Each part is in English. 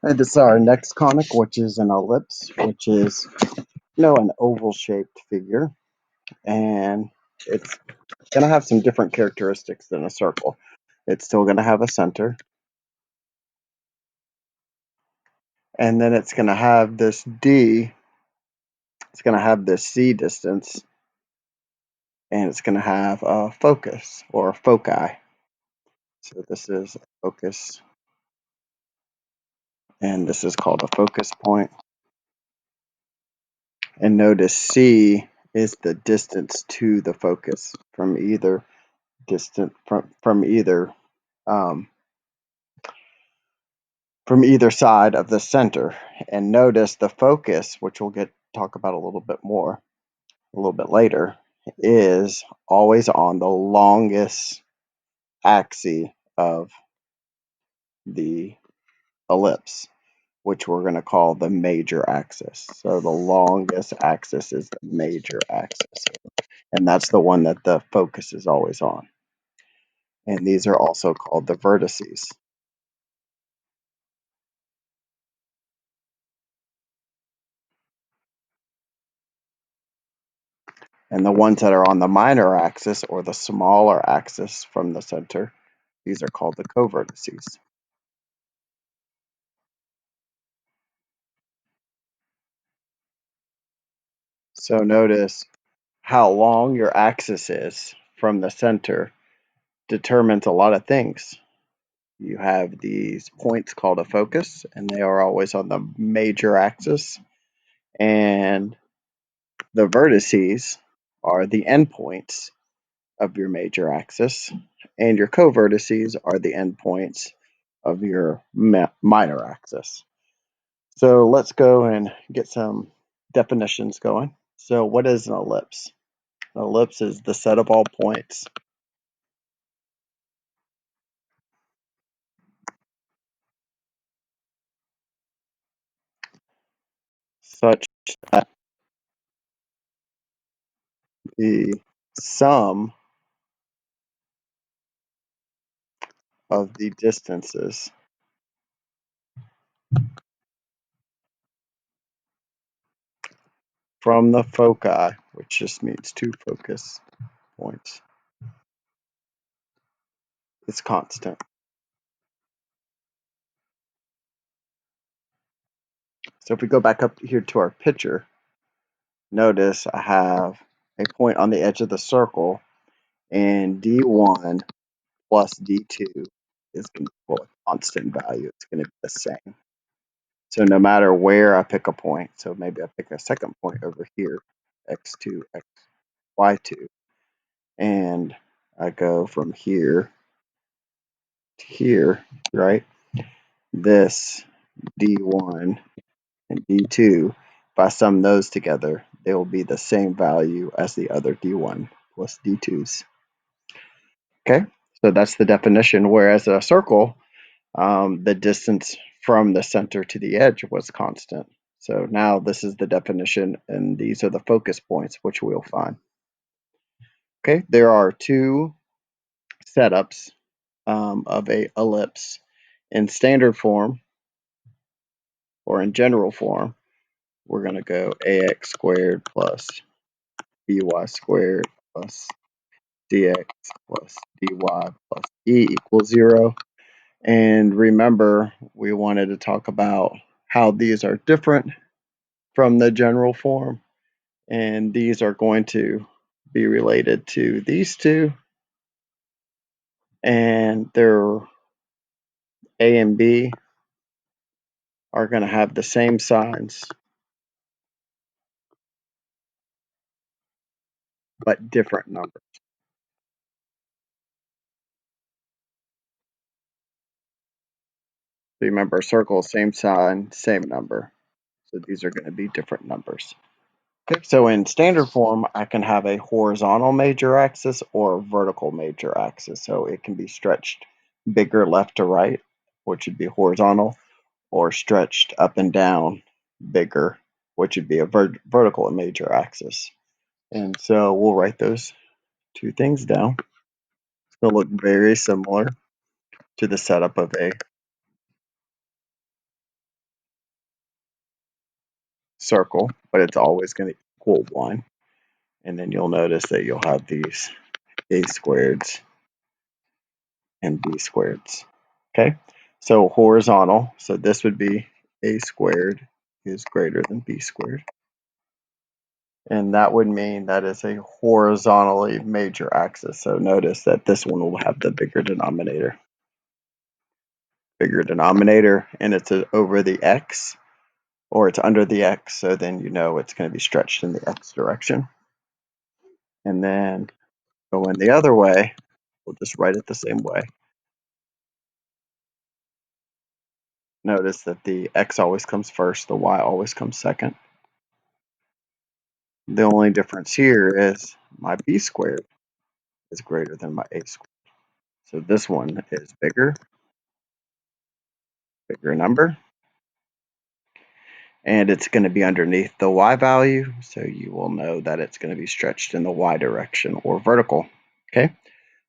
And this is our next conic, which is an ellipse, which is, an oval-shaped figure. And it's going to have some different characteristics than a circle. It's still going to have a center. And then it's going to have this D. It's going to have this C distance. And it's going to have a focus or a foci. So this is a focus. And this is called a focus point. And notice C is the distance to the focus from either um, from either side of the center. And notice the focus, which we'll talk about a little bit later, is always on the longest axis of the ellipse, which we're going to call the major axis. So the longest axis is the major axis, and that's the one that the focus is always on. And these are also called the vertices. And the ones that are on the minor axis or the smaller axis from the center, these are called the covertices. So notice how long your axis is from the center determines a lot of things. You have these points called a focus, and they are always on the major axis. And the vertices are the endpoints of your major axis, and your covertices are the endpoints of your minor axis. So let's go and get some definitions going. So what is an ellipse? An ellipse is the set of all points such that the sum of the distances from the foci, which just means two focus points, is constant. So if we go back up here to our picture, notice I have a point on the edge of the circle, and D1 plus D2 is going to equal a constant value. It's going to be the same. So no matter where I pick a point, so maybe I pick a second point over here, x2, y2, and I go from here to here, right? This D1 and D2, if I sum those together, they will be the same value as the other D1 plus D2s. Okay, so that's the definition. Whereas a circle, the distance from the center to the edge was constant. So now this is the definition, and these are the focus points, which we'll find. Okay, there are two setups of a ellipse. In standard form, or in general form, we're going to go ax squared plus by squared plus dx plus dy plus e equals 0. And remember, we wanted to talk about how these are different from the general form. And these are going to be related to these two. And their A and B are going to have the same signs, but different numbers. So remember, circle, same sign, same number. So these are going to be different numbers. Okay, so in standard form, I can have a horizontal major axis or a vertical major axis. So it can be stretched bigger left to right, which would be horizontal, or stretched up and down bigger, which would be a vertical major axis. And so we'll write those two things down. It's going to look very similar to the setup of a circle, but it's always going to equal 1. And then you'll notice that you'll have these a squareds and b squareds. Okay, so horizontal, so this would be a squared is greater than b squared. And that would mean that is a horizontally major axis. So notice that this one will have the bigger denominator. And it's over the x, or it's under the x, so then you know it's going to be stretched in the x direction. And then going the other way, we'll just write it the same way. Notice that the x always comes first, the y always comes second. The only difference here is my b squared is greater than my a squared. So this one is bigger number, and it's going to be underneath the y value, so you will know that it's going to be stretched in the y direction or vertical. Okay,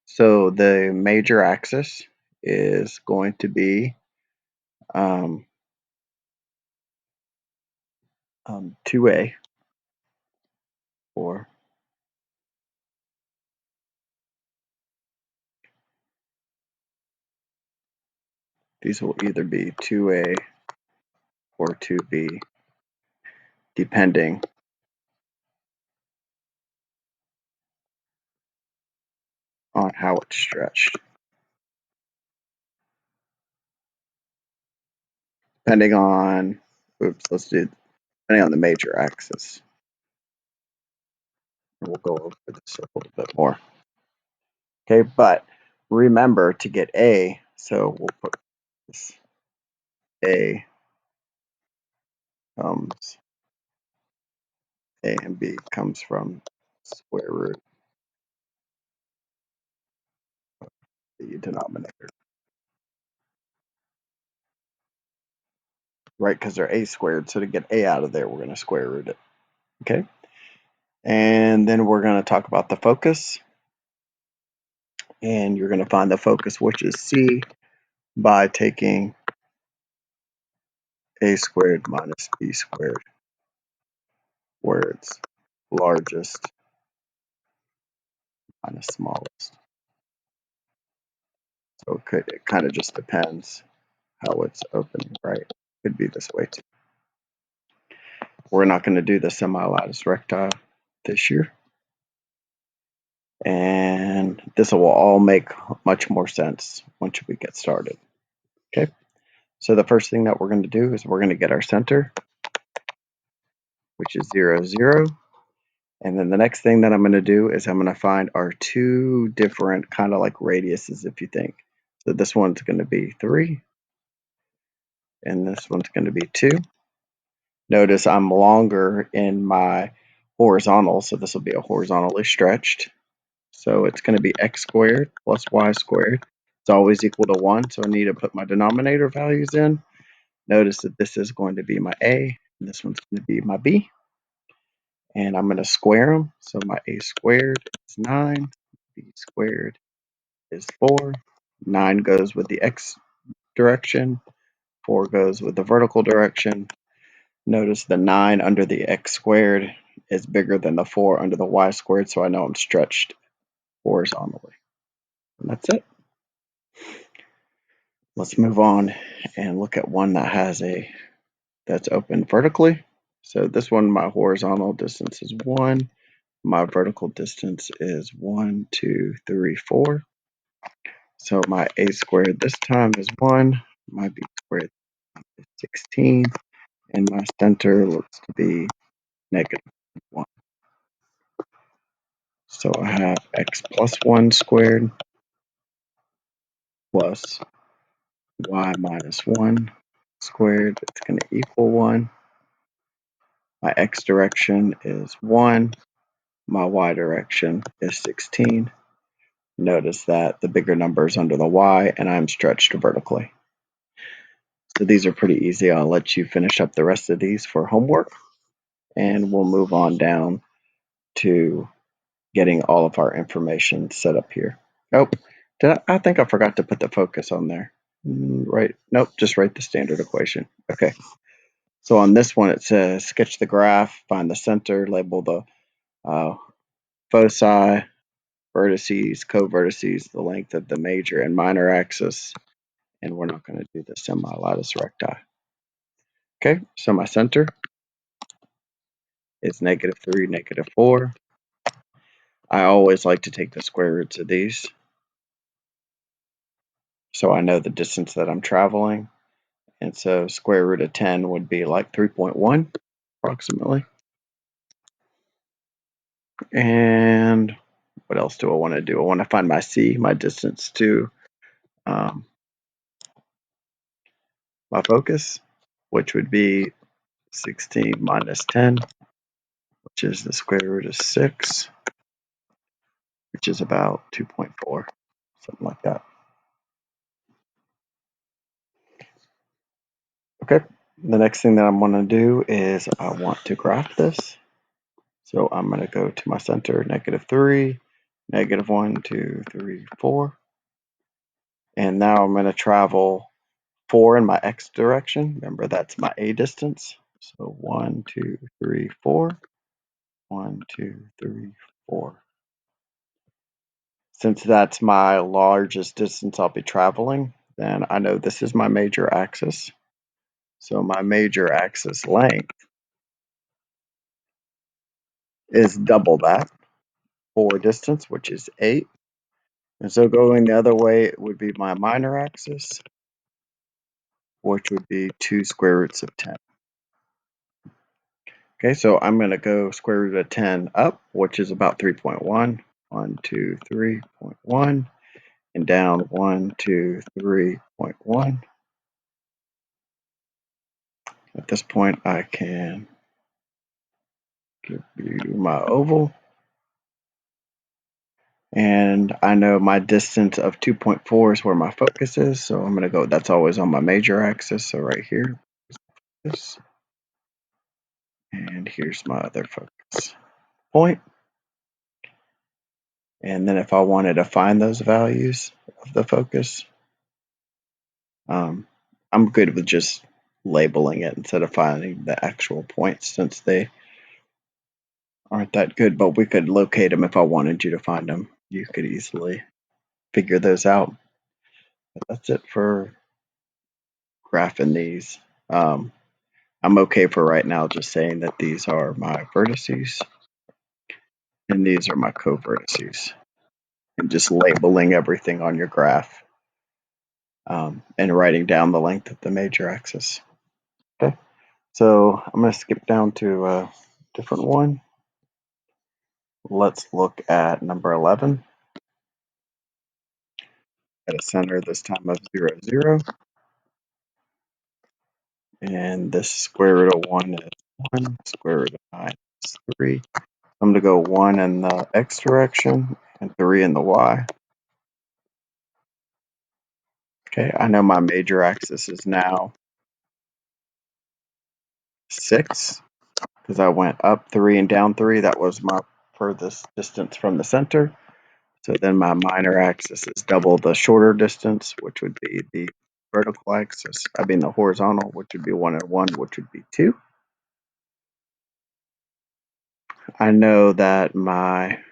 so the major axis is going to be 2a, or these will either be 2a or 2b, depending on how it's stretched. Depending on the major axis. And we'll go over this a little bit more. Okay, but remember to get a, so we'll put this a comes, a and b comes from square root of the denominator. Right, because they're a squared, so to get a out of there, we're going to square root it. Okay, and then we're going to talk about the focus. And you're going to find the focus, which is c, by taking a squared minus b squared, where it's largest minus smallest. So it kind of just depends how it's opening, right? Could be this way too. We're not going to do the semi-lattice recti this year. And this will all make much more sense once we get started. Okay, so the first thing that we're going to do is we're going to get our center, which is 0, 0. And then the next thing that I'm going to do is I'm going to find our two different kind of like radiuses, if you think. So this one's going to be 3, and this one's going to be 2. Notice I'm longer in my horizontal, so this will be a horizontally stretched. So it's going to be x squared plus y squared. It's always equal to 1, so I need to put my denominator values in. Notice that this is going to be my a, and this one's going to be my b. And I'm going to square them. So my a squared is 9, b squared is 4. 9 goes with the x direction, 4 goes with the vertical direction. Notice the 9 under the x squared is bigger than the 4 under the y squared, so I know I'm stretched horizontally. And that's it. Let's move on and look at one that's open vertically. So this one, my horizontal distance is 1. My vertical distance is 1, 2, 3, 4. So my a squared this time is 1. My b squared is 16. And my center looks to be negative 1. So I have x plus 1 squared plus y minus 1 squared. It's going to equal 1. My x direction is 1. My y direction is 16. Notice that the bigger number is under the y, and I'm stretched vertically. So these are pretty easy. I'll let you finish up the rest of these for homework, and we'll move on down to getting all of our information set up here. Oh, I think I forgot to put the focus on there. Right. Nope, just write the standard equation. Okay. So on this one, it says sketch the graph, find the center, label the foci, vertices, co-vertices, the length of the major and minor axis, and we're not going to do the semi-latus recti. Okay, so my center is -3, -4. I always like to take the square roots of these so I know the distance that I'm traveling. And so square root of 10 would be like 3.1 approximately. And what else do I want to do? I want to find my C, my distance to my focus, which would be 16 minus 10, which is the square root of 6, which is about 2.4, something like that. Okay, the next thing that I'm going to do is I want to graph this. So I'm going to go to my center, -3, -1, 2, 3, 4. And now I'm going to travel 4 in my x direction. Remember, that's my A distance. So 1, 2, 3, 4. 1, 2, 3, 4. Since that's my largest distance I'll be traveling, then I know this is my major axis. So my major axis length is double that for distance, which is 8. And so going the other way, it would be my minor axis, which would be 2 square roots of 10. Okay, so I'm going to go square root of 10 up, which is about 3.1. 1, 2, 3.1. And down 1, 2, 3.1. At this point, I can give you my oval. And I know my distance of 2.4 is where my focus is. So I'm going to go, that's always on my major axis. So right here, this. And here's my other focus point. And then if I wanted to find those values of the focus, I'm good with just labeling it instead of finding the actual points, since they aren't that good, but we could locate them if I wanted you to find them. You could easily figure those out. But that's it for graphing these. I'm okay for right now just saying that these are my vertices and these are my co-vertices, and just labeling everything on your graph, and writing down the length of the major axis. Okay, so I'm going to skip down to a different one. Let's look at number 11. At a center this time of 0, 0. And this square root of 1 is 1. Square root of 9 is 3. I'm going to go 1 in the x direction and 3 in the y. Okay, I know my major axis is now 6 because I went up 3 and down 3. That was my furthest distance from the center. So then my minor axis is double the shorter distance, which would be the vertical axis. I mean the horizontal, which would be 1 and 1, which would be 2. I know that my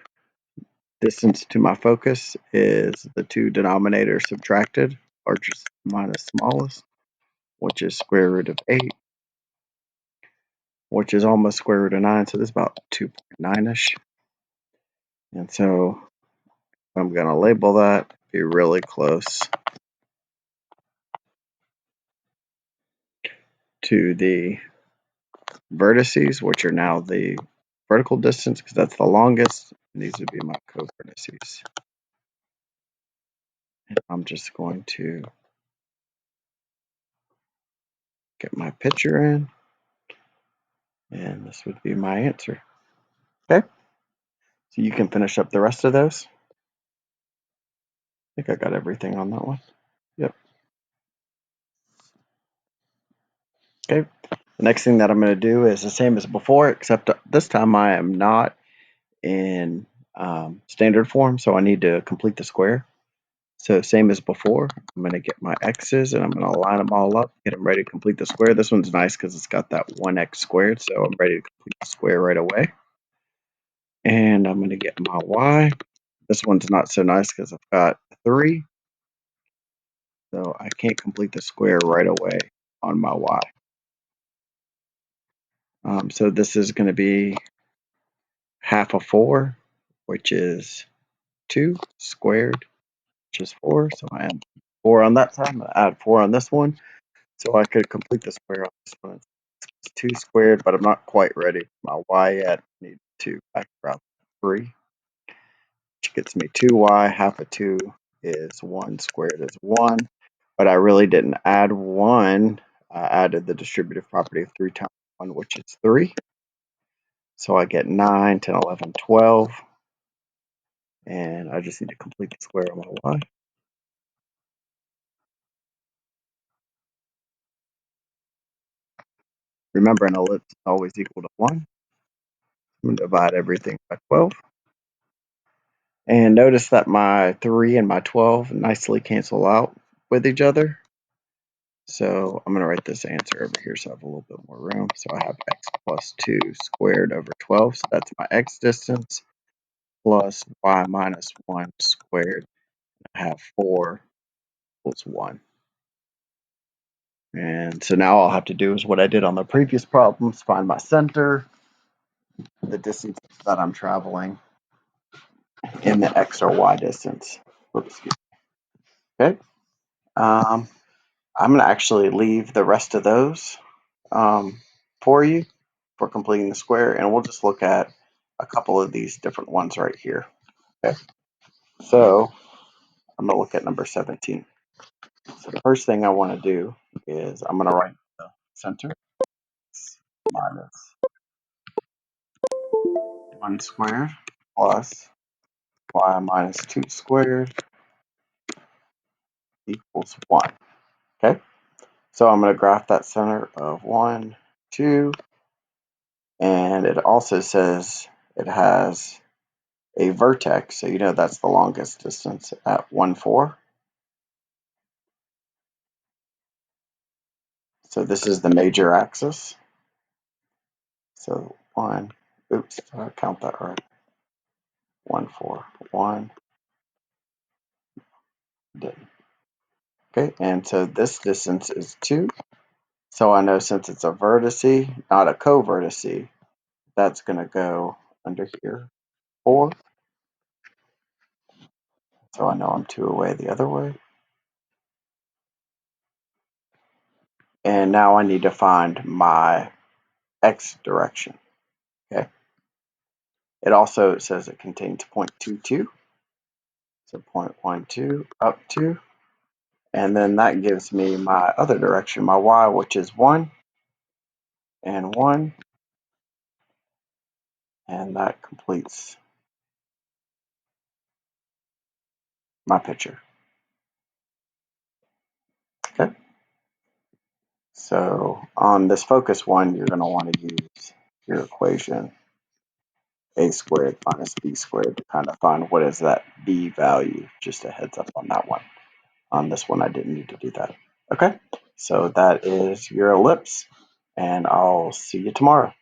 distance to my focus is the 2 denominators subtracted, largest minus smallest, which is square root of 8, which is almost square root of 9, so this is about 2.9-ish. And so I'm going to label that, be really close to the vertices, which are now the vertical distance because that's the longest. And these would be my co-vertices. And I'm just going to get my picture in, and this would be my answer. Okay, so you can finish up the rest of those. I think I got everything on that one. Yep. Okay. The next thing that I'm going to do is the same as before, except this time I am not in standard form, so I need to complete the square. So same as before, I'm going to get my x's and I'm going to line them all up, get them ready to complete the square. This one's nice because it's got that 1x squared, so I'm ready to complete the square right away. And I'm going to get my y. This one's not so nice because I've got 3, so I can't complete the square right away on my y. So this is going to be half of 4, which is 2 squared, which is 4. So I add 4 on that side. I'm going to add 4 on this one. So I could complete the square on this one. It's 2 squared, but I'm not quite ready. My y yet. I need 2 factor out 3, which gets me 2y. Half of 2 is 1 squared is 1. But I really didn't add 1. I added the distributive property of 3 times 1, which is 3. So I get 9, 10, 11, 12. And I just need to complete the square on my y. Remember, an ellipse is always equal to 1. I'm going to divide everything by 12. And notice that my 3 and my 12 nicely cancel out with each other. So I'm going to write this answer over here so I have a little bit more room. So I have x plus 2 squared over 12. So that's my x distance plus y minus 1 squared. I have 4 equals 1. And so now all I have to do is what I did on the previous problems, find my center, the distance that I'm traveling, and the x or y distance. Oops, okay. I'm going to actually leave the rest of those for you for completing the square, and we'll just look at a couple of these different ones right here. Okay. So I'm going to look at number 17. So the first thing I want to do is I'm going to write the center minus 1 squared plus y minus 2 squared equals 1. Okay. So I'm going to graph that center of 1, 2, and it also says it has a vertex, so you know that's the longest distance at 1, 4. So this is the major axis. So 1, oops, did I count that right? 1, 4, 1, didn't. Okay, and so this distance is 2. So I know since it's a vertice, not a co-vertice, that's going to go under here, 4. So I know I'm 2 away the other way. And now I need to find my x direction. Okay. It also says it contains 0.22. So 0.12 up to. And then that gives me my other direction, my y, which is 1 and 1. And that completes my picture. Okay. So on this focus one, you're going to want to use your equation a squared minus b squared to kind of find what is that b value. Just a heads up on that one. On this one, I didn't need to do that. Okay. So that is your ellipse, and I'll see you tomorrow.